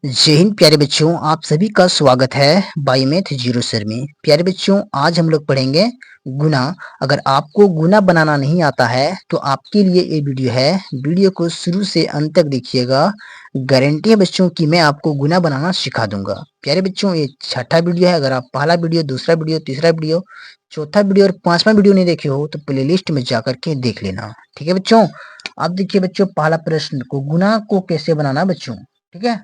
जय हिंद प्यारे बच्चों, आप सभी का स्वागत है बाई मैथ जीरो सर में। प्यारे बच्चों, आज हम लोग पढ़ेंगे गुना। अगर आपको गुना बनाना नहीं आता है तो आपके लिए ये वीडियो है। वीडियो को शुरू से अंत तक देखिएगा। गारंटी है बच्चों कि मैं आपको गुना बनाना सिखा दूंगा। प्यारे बच्चों, ये छठा वीडियो है। अगर आप पहला वीडियो, दूसरा वीडियो, तीसरा वीडियो, चौथा वीडियो और पांचवा वीडियो नहीं देखे हो तो प्लेलिस्ट में जाकर के देख लेना। ठीक है बच्चों। अब देखिए बच्चों, पहला प्रश्न को गुना को कैसे बनाना बच्चों। ठीक है,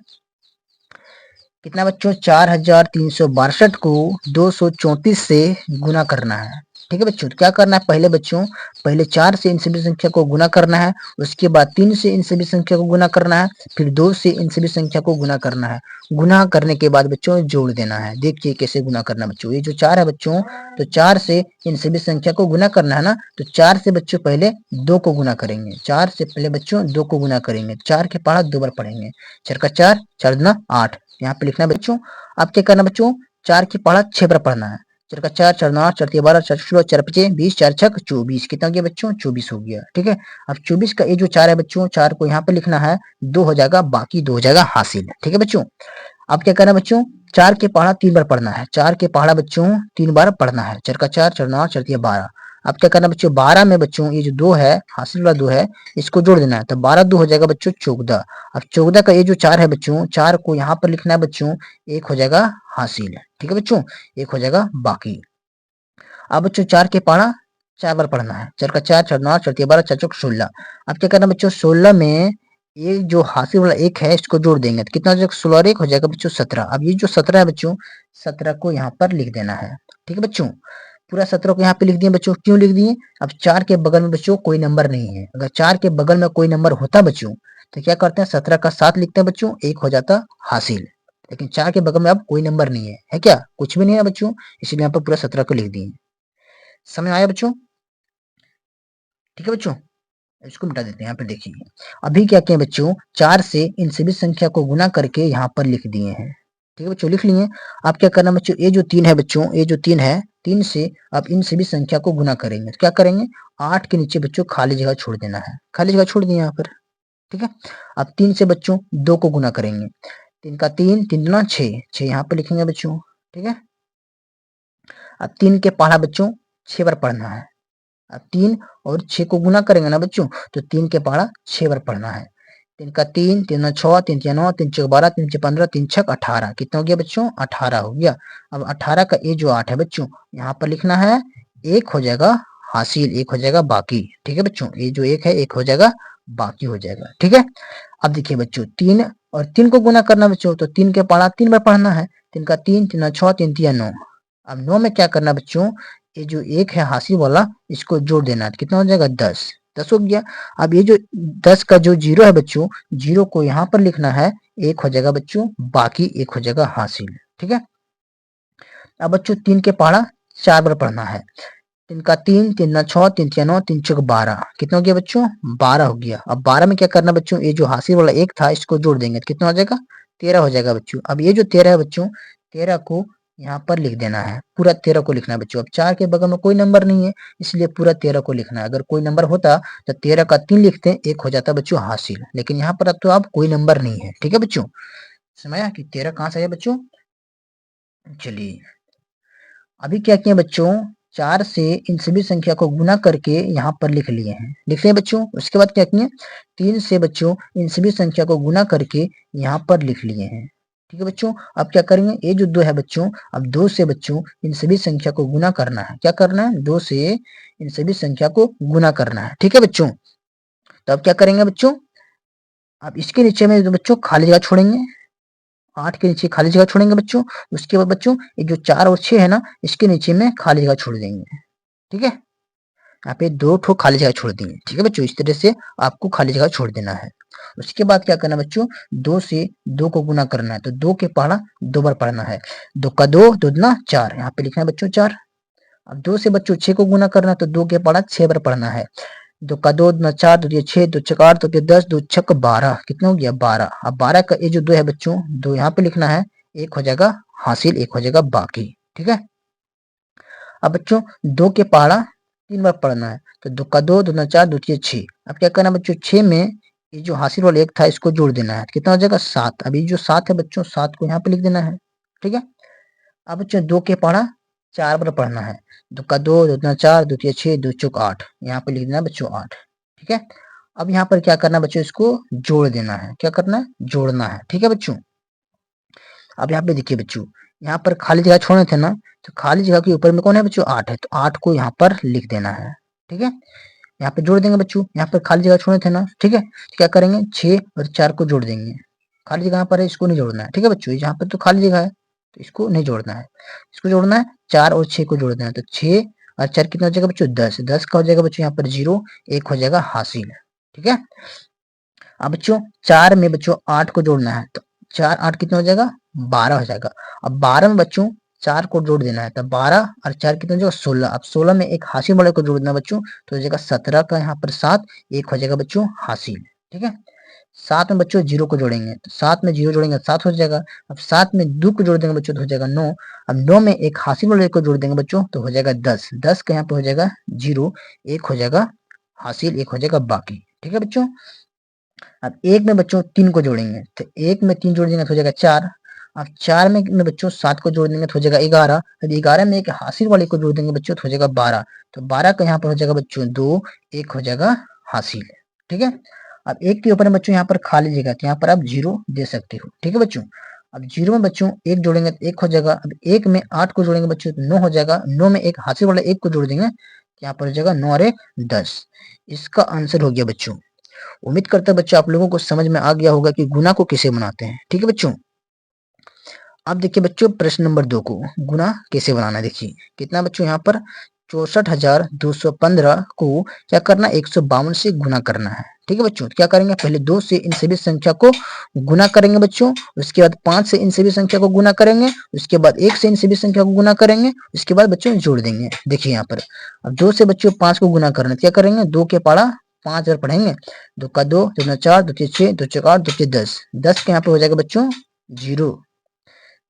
कितना बच्चों, 4362 को 234 से गुना करना है। ठीक है बच्चों, तो क्या करना है पहले बच्चों, पहले 4 से इन सभी संख्या को गुना करना है, उसके बाद 3 से इन सभी संख्या को गुना करना है, फिर 2 से इन सभी संख्या को गुना करना है। गुना करने के बाद बच्चों जोड़ देना है। देखिए कैसे गुना करना बच्चों। ये जो 4 है बच्चों, तो 4 से इन सभी संख्या को गुना करना है ना, तो 4 से बच्चों पहले 2 को गुना करेंगे। 4 से पहले बच्चों 2 को गुना करेंगे। 4 के पहाड़ा 2 बार पढ़ेंगे। 4 का 4, 4 दूना 8। यहाँ पे लिखना है बच्चों। अब क्या करना बच्चों, 4 की पहाड़ा 6 बार पढ़ना है। 4 का 4, 4 9, 4 12, 4 16, 4 5 20, 4 6 24। कितना हो गया बच्चों, 24 हो गया। ठीक है, अब 24 का ये जो 4 है बच्चों, 4 को यहाँ पे लिखना है, 2 हो जाएगा बाकी, 2 हो जाएगा हासिल। ठीक है बच्चों। अब क्या करना है बच्चों, 4 के पहाड़ा 3 बार पढ़ना है। 4 के पहाड़ा बच्चों 3 बार पढ़ना है। 4 का 4, 4 9, 4 12। अब क्या करना बच्चों, 12 में बच्चों ये जो 2 है, हासिल वाला 2 है, इसको जोड़ देना है। तो 12 2 हो जाएगा बच्चों 14। अब 14 का ये जो 4 है बच्चों, 4 को यहाँ पर लिखना है बच्चों, 1 हो जाएगा हासिल। ठीक है बच्चों, 1 हो जाएगा बाकी। अब बच्चों 4 के पहाड़ा 4 बार पढ़ना है। 4 का 4, 4 9, 4 12, 4 चौक 16। अब क्या करना बच्चों, 16 में ये जो हासिल वाला 1 है, इसको जोड़ देंगे तो कितना हो जाएगा, 16 और 1 हो जाएगा बच्चों 17। अब ये जो 17 है बच्चों, 17 को यहाँ पर लिख देना है। ठीक है बच्चों, पूरा 17 को यहाँ पे लिख दिए बच्चों। क्यों लिख दिए, अब 4 के बगल में बच्चों कोई नंबर नहीं है। अगर 4 के बगल में कोई नंबर होता बच्चों तो क्या करते हैं, 17 का 7 लिखते हैं बच्चों, 1 हो जाता हासिल। लेकिन 4 के बगल में अब कोई नंबर नहीं है क्या, कुछ भी नहीं है बच्चों, इसलिए यहाँ पर पूरा 17 को लिख दिए। समझ आया बच्चों। ठीक है बच्चों, इसको मिटा देते हैं। यहाँ पे देखिए अभी क्या किए बच्चों, 4 से इन सभी संख्या को गुना करके यहाँ पर लिख दिए हैं। ठीक है बच्चों, लिख लिए। अब क्या करना बच्चों, ये जो 3 है बच्चों, ये जो 3 है, 3 से अब इन सभी संख्या को गुना करेंगे। तो क्या करेंगे, 8 के नीचे बच्चों खाली जगह छोड़ देना है। खाली जगह छोड़ दिए यहाँ पर। ठीक है, अब 3 से बच्चों 2 को गुना करेंगे। 3 का 3, 3 दूना 6, 6 यहाँ पे लिखेंगे बच्चों। ठीक है, अब 3 के पहाड़ा बच्चों 6 बार पढ़ना है। अब 3 और 6 को गुना करेंगे ना बच्चों, तो 3 के पहाड़ा 6 बार पढ़ना है। 3 का 3, 3 दूना 6, 3 तिया 9, 3 चौक 12, 3 छः 15, 3 छक 18। कितना हो गया बच्चों, 18 हो गया। अब 18 का ये जो 8 है बच्चों, यहाँ पर लिखना है, 1 हो जाएगा हासिल, 1 हो जाएगा बाकी। ठीक है बच्चों, ये जो 1 है 1 हो जाएगा बाकी हो जाएगा। ठीक है, अब देखिए बच्चों, 3 और 3 को गुना करना बच्चों, तो 3 के पहाड़ा 3 बार पढ़ना है। 3 का 3, 3 दूना 6, 3 तिया 9। अब 9 में क्या करना बच्चों, ये जो 1 है हासिल वाला, इसको जोड़ देना है। कितना हो जाएगा, 10। 10 हो गया। अब ये जो 10 का जो 0 है बच्चों, 0 को यहाँ पर लिखना है, 1 हो जाएगा बच्चों बाकी, 1 हो जाएगा हासिल। ठीक है, अब बच्चों 3 के पहाड़ा 4 बार पढ़ना है। 3 का 3, 3 दूना 6, 3 तिया 9, 3 चौक 12। कितना हो गया बच्चों, 12 हो गया। अब 12 में क्या करना बच्चों, ये जो हासिल वाला 1 था, इसको जोड़ देंगे तो कितना हो जाएगा, 13 हो जाएगा बच्चों। अब ये जो 13 है बच्चों, 13 को यहाँ पर लिख देना है। पूरा 13 को लिखना है बच्चों। अब 4 के बगल में कोई नंबर नहीं है, इसलिए पूरा 13 को लिखना है। अगर कोई नंबर होता तो 13 का 3 लिखते हैं, 1 हो जाता बच्चों हासिल। लेकिन यहाँ पर अब तो आप कोई नंबर नहीं है। ठीक है बच्चों, समझा कि 13 कहाँ से आया बच्चों। चलिए, अभी क्या किए बच्चों, 4 से इन सभी संख्या को गुना करके यहाँ पर लिख लिए हैं। लिख लिए बच्चों। उसके बाद क्या किए, 3 से बच्चों इन सभी संख्या को गुना करके यहाँ पर लिख लिए हैं। ठीक है बच्चों, अब क्या करेंगे, ये जो 2 है बच्चों, अब 2 से बच्चों इन सभी संख्या को गुना करना है। क्या करना है, 2 से इन सभी संख्या को गुना करना है। ठीक है बच्चों, तो अब क्या करेंगे बच्चों, अब इसके नीचे में जो बच्चों खाली जगह छोड़ेंगे, 8 के नीचे खाली जगह छोड़ेंगे बच्चों। उसके बाद बच्चों ये जो 4 और 6 है ना, इसके नीचे में खाली जगह छोड़ देंगे। ठीक है, यहाँ पे 2 ठो खाली जगह छोड़ दिए। ठीक है बच्चों, इस तरह से आपको खाली जगह छोड़ देना है। उसके बाद क्या करना बच्चों, 2 से 2 को गुना करना है, तो 2 के पहाड़ा 2 बार पढ़ना है। 2 का 2, 2 दूना 4, यहाँ पे लिखना है बच्चों 4। अब 2 से बच्चों 6 को गुना करना है, तो 2 के पहाड़ा 6 बार पढ़ना है। 2 का 2, 2 दूना 4, 2 तिया 6, 2 छक 8, 2 तिया 10, 2 छक 12। कितना हो गया, 12। अब 12 का ये जो 2 है बच्चों, 2 यहाँ पे लिखना है, 1 हो जाएगा हासिल, 1 हो जाएगा बाकी। ठीक है, अब बच्चों 2 के पहाड़ा 3 बार पढ़ना है, तो 2 का 2, 2 दूना 4, 2 तिया 6। अब क्या करना बच्चों, 6 में ये जो हासिल वाला एक था इसको जोड़ देना है, कितना हो जाएगा 7। अभी जो 7 है बच्चों 7 को यहाँ पे लिख देना है, ठीक है। अब बच्चों 2 के पढ़ा 4 बार पढ़ना है, 2 का 2, 2 दूना 4, 2 तिया 6, 2 चौक 8, यहाँ पे लिख देना बच्चों 8, ठीक है। अब यहाँ पर क्या करना है बच्चों, इसको जोड़ देना है, क्या करना है, जोड़ना है, ठीक है बच्चों। अब यहाँ पे देखिए बच्चों, यहाँ पर खाली जगह छोड़े थे ना, तो खाली जगह के ऊपर में कौन है बच्चों, 8 है, तो 8 को यहाँ पर लिख देना है, ठीक है। यहाँ पे जोड़ देंगे बच्चों, यहाँ पर खाली जगह छोड़े थे ना, ठीक है। तो क्या करेंगे 6 और 4 को जोड़ देंगे, खाली जगह पर है इसको नहीं जोड़ना है, ठीक है बच्चों। यहाँ पर तो खाली जगह है तो इसको नहीं जोड़ना है, इसको जोड़ना है 4 और 6 को जोड़ देना है, तो 6 और 4 कितना हो जाएगा बच्चों 10, 10 का हो जाएगा बच्चों यहाँ पर 0, 1 हो जाएगा हासिल, ठीक है। अब बच्चों 4 में बच्चों 8 को जोड़ना है, तो 4 8 कितना हो जाएगा 12 हो जाएगा। अब 12 में बच्चों 4 को जोड़ देना है, तो 12 और 4 कितना हो जाएगा 16। अब 16 में एक हासिल वाले को जोड़ देना बच्चों, तो हो जाएगा 17 का यहाँ पर 7, 1 हो जाएगा बच्चों हासिल, ठीक है। 7 में बच्चों 0 को जोड़ेंगे, तो 7 में 0 जोड़ेंगे 7 हो जाएगा। अब 7 में 2 को जोड़ देंगे बच्चों तो हो जाएगा 9। अब 9 में एक हासिल वाले को जोड़ देंगे बच्चों तो हो जाएगा 10, 10 का यहाँ पे हो जाएगा 0, 1 हो जाएगा हासिल, 1 हो जाएगा बाकी, ठीक है बच्चों। अब 1 में बच्चों 3 को जोड़ेंगे, तो 1 में 3 जोड़ देंगे तो हो जाएगा 4। अब 4 में बच्चों 7 को जोड़ देंगे तो हो जाएगा 11। अब 11 में एक हासिल वाले को जोड़ देंगे बच्चों तो हो जाएगा 12। तो 12 का यहाँ पर हो जाएगा बच्चों 2, 1 हो जाएगा हासिल, ठीक है। अब 1 के ऊपर में बच्चों यहाँ पर खाली जगह, तो यहाँ पर आप 0 दे सकते हो, ठीक है बच्चों। अब 0 में बच्चों 1 जोड़ेंगे तो 1 हो जाएगा। अब 1 में 8 को जोड़ेंगे बच्चों तो 9 हो जाएगा। 9 में एक हासिल वाला 1 को जोड़ देंगे, यहाँ पर हो जाएगा 9 और 1 10। इसका आंसर हो गया बच्चों। उम्मीद करता है बच्चों आप लोगों को समझ में आ गया होगा कि गुना को कैसे बनाते हैं, ठीक है बच्चों। अब देखिए बच्चों प्रश्न नंबर 2 को गुना कैसे बनाना है। देखिए कितना बच्चों यहाँ पर 64,215 को क्या करना 152 से गुना करना है, ठीक है बच्चों। क्या करेंगे पहले 2 से इन सभी संख्या को गुना करेंगे बच्चों, उसके बाद 5 से इन सभी संख्या को गुना करेंगे, उसके बाद 1 से इन सभी संख्या को गुना करेंगे, उसके बाद बच्चों जोड़ देंगे। देखिए यहाँ पर अब 2 से बच्चों 5 को गुना करना, क्या करेंगे 2 के पाड़ा 5 बार पढ़ेंगे, 2 का 2, 2 4, 2 6, 2 4 8, 2 10, 10 के यहाँ पे हो जाएगा बच्चों 0।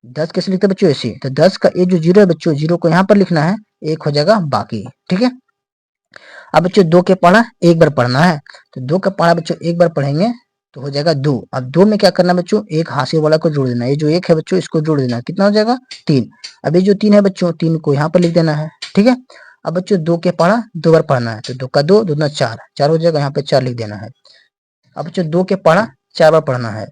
10 कैसे लिखते हैं बच्चों ऐसे, तो 10 का ये जो 0 है बच्चों 0 को यहाँ पर लिखना है, 1 हो जाएगा बाकी, ठीक है। अब बच्चों 2 के पढ़ा एक बार पढ़ना है, तो 2 का पढ़ा बच्चों एक बार पढ़ेंगे तो हो जाएगा 2। अब 2 में क्या करना है बच्चों एक हासिल वाला को जोड़ देना है, ये जो 1 है बच्चों इसको जोड़ देना है, कितना हो जाएगा 3। अब ये जो 3 है बच्चों 3 को यहाँ पर लिख देना है, ठीक है। अब बच्चों 2 के पढ़ा 2 बार पढ़ना है, तो 2 का 2, 2 दूना 4, 4 हो जाएगा, यहाँ पे 4 लिख देना है। अब बच्चों 2 के पढ़ा 4 बार पढ़ना है,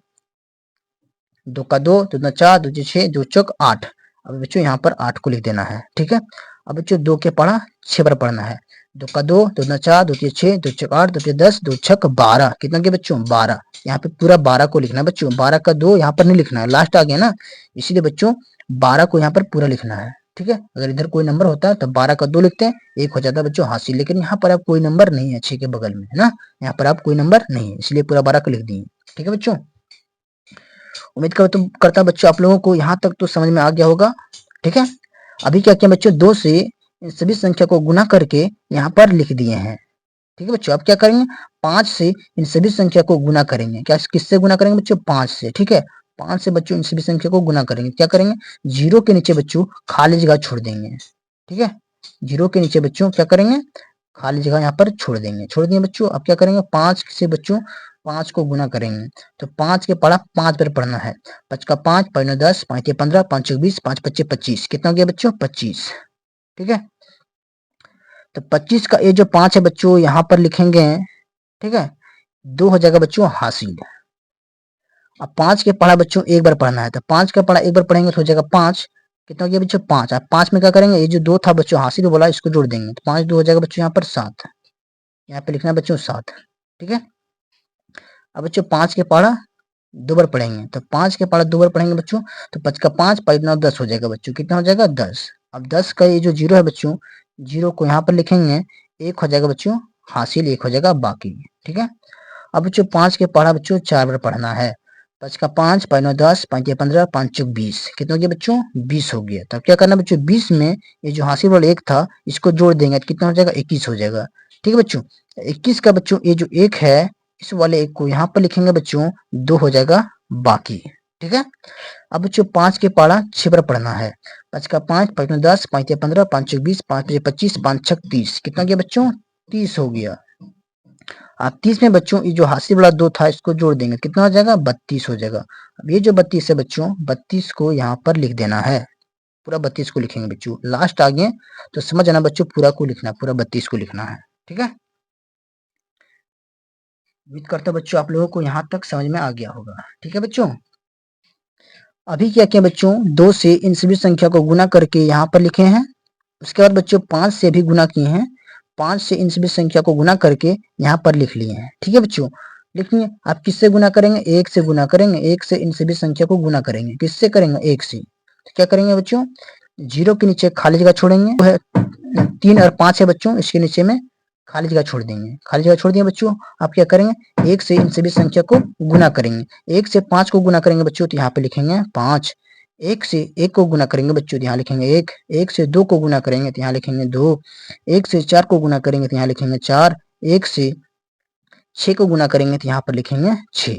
2 का 2, 2 दूना 4, 2 6, 2 चौक 8। अब बच्चों यहाँ पर 8 को लिख देना है, ठीक है। अब बच्चों 2 के पढ़ा 6 बार पढ़ना है, 2 का 2, 2 दूना 4, 2 6, 2 चौक 8, 2 10, 2 छक 12, कितना के बच्चों 12। यहाँ पे पूरा 12 को लिखना है बच्चों, 12 का 2 यहाँ पर नहीं लिखना है, लास्ट आ गया ना, इसीलिए बच्चों 12 को यहाँ पर पूरा लिखना है, ठीक है। अगर इधर कोई नंबर होता है तो 12 का 2 लिखते हैं, 1 हो जाता है बच्चों हासिल, लेकिन यहाँ पर अब कोई नंबर नहीं है 6 के बगल में, है ना, यहाँ पर आप कोई नंबर नहीं है, इसलिए पूरा 12 को लिख दिए, ठीक है बच्चों। उम्मीद करता बच्चों आप लोगों को यहाँ तक तो समझ में आ गया होगा, ठीक है। अभी क्या किया बच्चों 2 से इन सभी संख्या को गुना करके यहाँ पर लिख दिए हैं, ठीक है बच्चों। अब क्या करेंगे 5 से इन सभी संख्या को गुना करेंगे, क्या किससे गुना करेंगे बच्चों 5 से, ठीक है। 5 से बच्चों इन सभी संख्या को गुना करेंगे, क्या करेंगे 0 के नीचे बच्चों खाली जगह छोड़ देंगे, ठीक है। 0 के नीचे बच्चों क्या करेंगे खाली जगह यहाँ पर छोड़ देंगे बच्चों। अब क्या करेंगे 5 से बच्चों 5 को गुना करेंगे, तो 5 के पढ़ा 5 बार पढ़ना है, 5 का 5, 5 9 10, 5 15, 5 20, 5 25 25, कितना हो गया बच्चों 25, ठीक है। तो 25 का ये जो 5 है बच्चों यहाँ पर लिखेंगे, ठीक है, 2 हो जाएगा बच्चों हासिल। अब 5 के पढ़ा बच्चों एक बार पढ़ना है, तो 5 का पढ़ा एक बार पढ़ेंगे तो हो जाएगा 5, कितना हो गया बच्चों 5। अब 5 में क्या करेंगे ये जो 2 था बच्चों हासिल बोला इसको जोड़ देंगे, तो 5 2 हो जाएगा बच्चों यहाँ पर 7, यहाँ पे लिखना है बच्चों 7, ठीक है। अब बच्चों 5 के पढ़ा 2 बार पढ़ेंगे, तो 5 के पढ़ा 2 बार पढ़ेंगे बच्चों, तो 5 का 5, 5 9 10 हो जाएगा बच्चों, कितना हो जाएगा 10। अब 10 का ये जो 0 है बच्चों 0 को यहाँ पर लिखेंगे, 1 हो जाएगा बच्चों हासिल, 1 हो जाएगा बाकी, ठीक है। अब बच्चों 5 के पढ़ा बच्चों 4 बार पढ़ना है, 5 का 5, 5 9 10, 5 15, 5 चौक 20, कितना हो गया बच्चों 20 हो गया। तब क्या करना बच्चों 20 में ये जो हासिल वाला 1 था इसको जोड़ देंगे, तो कितना हो जाएगा 21 हो जाएगा, ठीक है बच्चों। 21 का बच्चों ये जो 1 है इस वाले 1 को यहाँ पर लिखेंगे बच्चों 2 हो जाएगा बाकी, ठीक है। अब बच्चों 5 के पारा 6 बार पढ़ना है, 5 का 5, 5 9 10, 5 15, 5 चौक 20, 5 25, 5 छक 30, कितना गया बच्चों 30 हो गया। अब 30 में बच्चों ये जो हासिल वाला 2 था इसको जोड़ देंगे, कितना हो जाएगा 32 हो जाएगा। अब ये जो 32 है बच्चों 32 को यहाँ पर लिख देना है, पूरा 32 को लिखेंगे बच्चों। लास्ट आ गए तो समझ आना बच्चों, पूरा को लिखना, पूरा 32 को लिखना है, ठीक है। उम्मीद करता हूँ बच्चों आप लोगों को यहाँ तक समझ में आ गया होगा, ठीक है बच्चों। अभी क्या किया बच्चों, 2 से इन सभी संख्या को गुना करके यहाँ पर लिखे हैं। उसके बाद बच्चों 5 से भी गुना किए हैं, 5 से इन सभी संख्या को गुना करके यहाँ पर लिख लिए हैं, ठीक है बच्चों। लिखिए आप किससे गुना करेंगे, 1 से गुना करेंगे, 1 से इन सभी संख्या को गुना करेंगे, किससे करेंगे 1 से। तो क्या करेंगे बच्चों, 0 के नीचे खाली जगह छोड़ेंगे, वो है 3 और 5 है बच्चों, इसके नीचे में खाली जगह छोड़ देंगे, खाली जगह छोड़ दिया बच्चों। आप क्या करेंगे, 1 से इन सभी संख्या को गुना करेंगे, 1 से 5 को गुना करेंगे बच्चों तो यहाँ पे लिखेंगे 5, 1 से 1 को गुना करेंगे बच्चों तो यहाँ लिखेंगे 1, 1 से 2 को गुना करेंगे तो यहाँ लिखेंगे 2, 1 से 4 को गुना करेंगे तो यहाँ लिखेंगे 4, 1 से 6 को गुना करेंगे तो यहाँ पर लिखेंगे 6।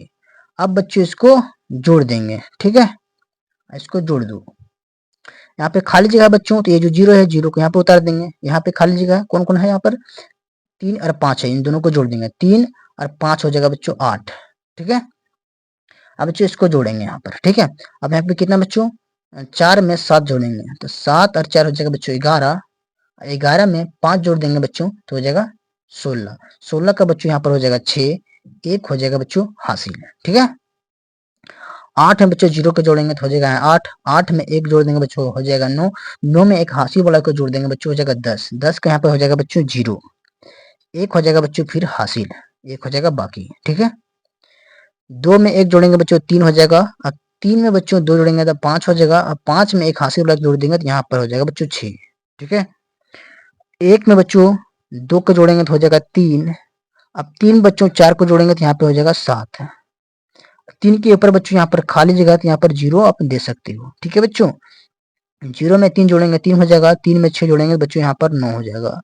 अब बच्चों इसको जोड़ देंगे, ठीक है, इसको जोड़ दो। यहाँ पे खाली जगह बच्चों तो ये जो 0 है 0 को यहाँ पे उतार देंगे, यहाँ पे खाली जगह कौन कौन है, यहाँ पर 3 और 5 है, इन दोनों को जोड़ देंगे, 3 और 5 हो जाएगा बच्चों 8, ठीक है। अब बच्चों इसको जोड़ेंगे यहाँ पर, ठीक है। अब यहाँ पे कितना बच्चों, 4 में 7 जोड़ेंगे तो 7 और 4 हो जाएगा बच्चों 11, 11 में 5 जोड़ देंगे बच्चों तो हो जाएगा 16, 16 का बच्चों यहाँ पर हो जाएगा 6, 1 हो जाएगा बच्चों हासिल, ठीक है। 8 में बच्चों 0 को जोड़ेंगे तो हो जाएगा 8, 8 में 1 जोड़ देंगे बच्चों हो जाएगा 9, 9 में एक हासिल वाला को जोड़ देंगे बच्चों हो जाएगा 10, 10 का यहाँ पे हो जाएगा बच्चों 0, 1 हो जाएगा बच्चों फिर हासिल, 1 हो जाएगा बाकी, ठीक है। 2 में 1 जोड़ेंगे बच्चों 3 हो जाएगा, अब 3 में बच्चों 2 जोड़ेंगे तो 5 हो जाएगा, अब 5 में एक हासिल वाला जोड़ देंगे तो यहाँ पर हो जाएगा बच्चों 6, ठीक है। 1 में बच्चों 2 को जोड़ेंगे तो हो जाएगा 3, अब 3 बच्चों 4 को जोड़ेंगे तो यहाँ पे हो जाएगा 7, 3 के ऊपर बच्चों यहाँ पर खाली जगह तो यहाँ पर 0 आप दे सकते हो, ठीक है बच्चों। 0 में 3 जोड़ेंगे 3 हो जाएगा, 3 में 6 जोड़ेंगे बच्चों यहाँ पर 9 हो जाएगा।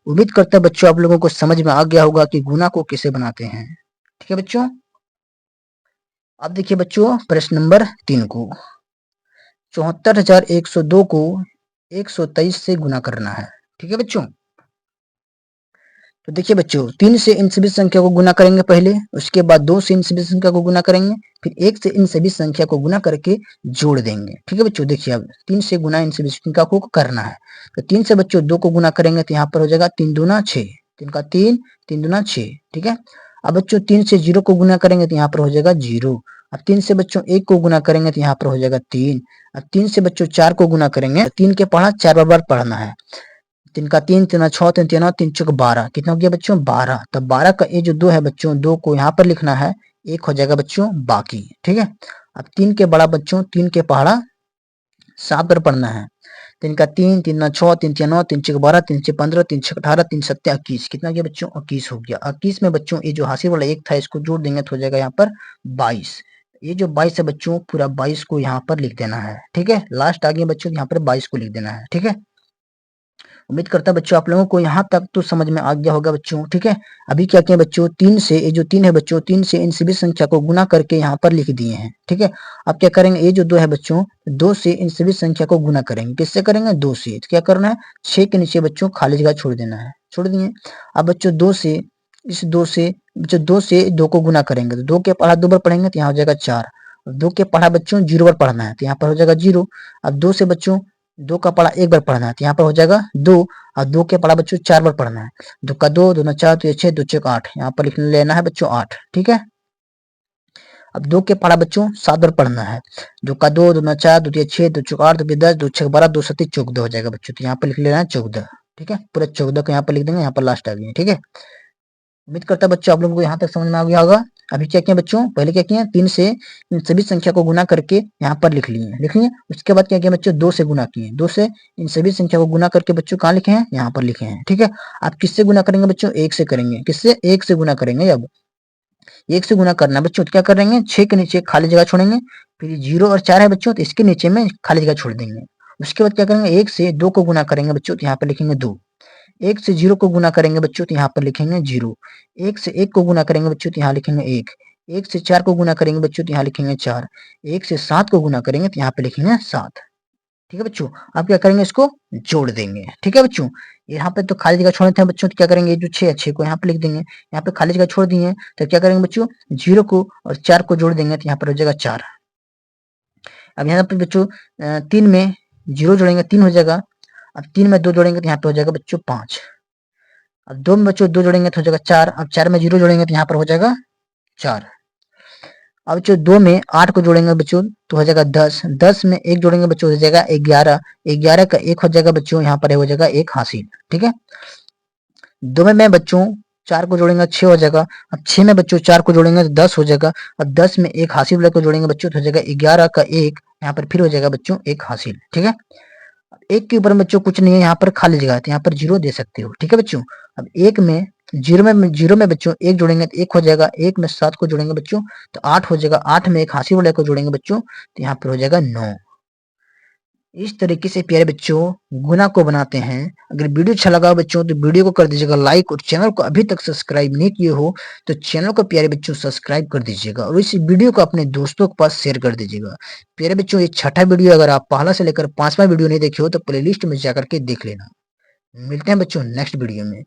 उम्मीद करता है बच्चों आप लोगों को समझ में आ गया होगा कि गुना को कैसे बनाते हैं, ठीक है बच्चों। अब देखिए बच्चों प्रश्न नंबर 3 को, 74,102 को 123 से गुना करना है, ठीक है बच्चों। तो देखिए बच्चों 3 से इन सभी संख्या को गुना करेंगे पहले, उसके बाद 2 से इन सभी संख्या को गुना करेंगे, फिर 1 से इन सभी संख्या को गुना करके जोड़ देंगे, ठीक है बच्चों। देखिए अब 3 से गुना इन सभी संख्या को करना है, तो 3 से बच्चों 2 को गुना करेंगे तो यहाँ पर हो जाएगा 3 दूना 6, 3 का 3, 3 दूना 6, ठीक है। अब बच्चों 3 से 0 को गुना करेंगे तो यहाँ पर हो जाएगा 0, अब 3 से बच्चों 1 को गुना करेंगे तो यहाँ पर हो जाएगा 3, अब 3 से बच्चों 4 को गुना करेंगे, 3 के पढ़ा 4 बार पढ़ना है, 3 का 3, 3 6, 3 3 3 चौक 12, कितना हो गया बच्चों 12, तब 12 का ये जो 2 है बच्चों 2 को यहाँ पर लिखना है, 1 हो जाएगा बच्चों बाकी, ठीक है। अब 3 के बड़ा बच्चों 3 के पहाड़ा 7 बार पढ़ना है, 3 का 3, 3 6, 3 3 9, 3 6 12, 3 6 15, 3 6 18, 3 7 21, कितना गया बच्चों 21 हो गया। 21 में बच्चों ये जो हासिल वाला 1 था इसको जोड़ देंगे तो हो जाएगा यहाँ पर 22, ये जो 22 है बच्चों पूरा 22 को यहाँ पर लिख देना है, ठीक है। लास्ट आ गया बच्चों यहाँ पर 22 को लिख देना है, ठीक है। उम्मीद करता बच्चों आप लोगों को यहाँ तक तो समझ में आ गया होगा बच्चों, ठीक है। अभी क्या किया बच्चों 3 से ये जो 3 है बच्चों 3 से इन सभी संख्या को गुना करके यहाँ पर लिख दिए हैं, ठीक है। अब क्या करेंगे ये जो 2 है बच्चों 2 से इन सभी संख्या को गुना करेंगे, किससे करेंगे 2 से, तो क्या करना है 6 के नीचे बच्चों खाली जगह छोड़ देना है, छोड़ दिए। अब बच्चों 2 से इस 2 से बच्चों 2 से 2 को गुना करेंगे तो 2 के पढ़ा 2 बार पढ़ेंगे तो यहाँ हो जाएगा 4, 2 के पढ़ा बच्चों 0 बार पढ़ना है तो यहाँ पर हो जाएगा 0, अब 2 से बच्चों 2 का पढ़ा 1 बार पढ़ना है तो यहाँ पर हो जाएगा 2, और 2 के पढ़ा बच्चों 4 बार पढ़ना है, 2 का 2, 2 4 तो ये 6, 2 6 8, यहाँ पर लिख लेना है बच्चों 8, ठीक है। अब 2 के पढ़ा बच्चों 7 बार पढ़ना है, 2 का 2, 2 4, 2 6, 2 6 8, 2 10, 2 6 12, 2 7 14 हो जाएगा बच्चों, तो यहाँ पर लिख लेना है 14, ठीक है। पूरा 14 को यहाँ पर लिख देंगे, यहाँ पर लास्ट आ गई, ठीक है। उम्मीद करता है बच्चों आप लोगों को यहाँ तक समझ में आ गया होगा। अभी क्या किया बच्चों पहले क्या किया 3 से इन सभी संख्या को गुना करके यहाँ पर लिख लिए, उसके बाद क्या किया बच्चों 2 से गुना किए, 2 से इन सभी संख्या को गुना करके बच्चों कहाँ लिखे हैं यहाँ पर लिखे हैं, ठीक है। आप किससे गुना करेंगे बच्चों 1 से करेंगे, किससे 1 से गुना करेंगे। अब 1 से गुना करना है बच्चों तो क्या करेंगे 6 के नीचे खाली जगह छोड़ेंगे, फिर 0 और 4 है बच्चों तो इसके नीचे में खाली जगह छोड़ देंगे। उसके बाद क्या करेंगे 1 से 2 को गुना करेंगे बच्चों तो यहाँ पर लिखेंगे 2, 1 से 0 को गुना करेंगे बच्चों तो यहाँ पर लिखेंगे 0, 1 से 1 को गुना करेंगे बच्चों तो यहाँ लिखेंगे 1, 1 से 4 को गुना करेंगे बच्चों तो यहाँ लिखेंगे 4, 1 से 7 को गुना करेंगे तो यहाँ पे लिखेंगे 7। ठीक है बच्चों, आप क्या करेंगे, इसको जोड़ देंगे। ठीक है बच्चों, यहाँ पे तो खाली जगह छोड़े थे बच्चों, तो क्या करेंगे, जो 6 है 6 को यहाँ पे लिख देंगे। यहाँ पे खाली जगह छोड़ दिए तो क्या करेंगे बच्चों, 0 को और 4 को जोड़ देंगे, तो यहाँ पर हो जाएगा 4। अब यहाँ पे बच्चों 3 में 0 जोड़ेंगे 3 हो जाएगा। अब 3 में 2 जोड़ेंगे तो यहाँ पे हो जाएगा बच्चों 5। अब 2 में बच्चों 2 जोड़ेंगे तो हो जाएगा 4। अब 4 में 0 जोड़ेंगे तो यहाँ पर हो जाएगा 4। अब बच्चों 2 में 8 को जोड़ेंगे बच्चों तो हो जाएगा 10। 10 में 1 जोड़ेंगे बच्चों हो जाएगा 11। 11 का 1 हो जाएगा बच्चों, यहाँ पर हो जाएगा 1 हासिल। ठीक है, 2 में बच्चों 4 को जोड़ेंगे 6 हो जाएगा। अब 6 में बच्चों 4 को जोड़ेंगे तो 10 हो जाएगा। अब 10 में 1 हासिल वाले को जोड़ेंगे बच्चों तो हो जाएगा 11 का 1, यहाँ पर फिर हो जाएगा बच्चों 1 हासिल। ठीक है, एक के ऊपर बच्चों कुछ नहीं है, यहाँ पर खाली जगह है तो यहाँ पर 0 दे सकते हो। ठीक है बच्चों, अब 1 में 0 में बच्चों 1 जोड़ेंगे तो 1 हो जाएगा। 1 में 7 को जोड़ेंगे बच्चों तो 8 हो जाएगा। 8 में 1 हासिल वाले को जोड़ेंगे बच्चों तो यहाँ पर हो जाएगा 9। इस तरीके से प्यारे बच्चों गुना को बनाते हैं। अगर वीडियो अच्छा लगा बच्चों तो वीडियो को कर दीजिएगा लाइक, और चैनल को अभी तक सब्सक्राइब नहीं किए हो तो चैनल को प्यारे बच्चों सब्सक्राइब कर दीजिएगा, और इस वीडियो को अपने दोस्तों के पास शेयर कर दीजिएगा। प्यारे बच्चों, ये छठा वीडियो, अगर आप पहला से लेकर 5वां वीडियो नहीं देखे हो तो प्लेलिस्ट में जाकर के देख लेना। मिलते हैं बच्चों नेक्स्ट वीडियो में।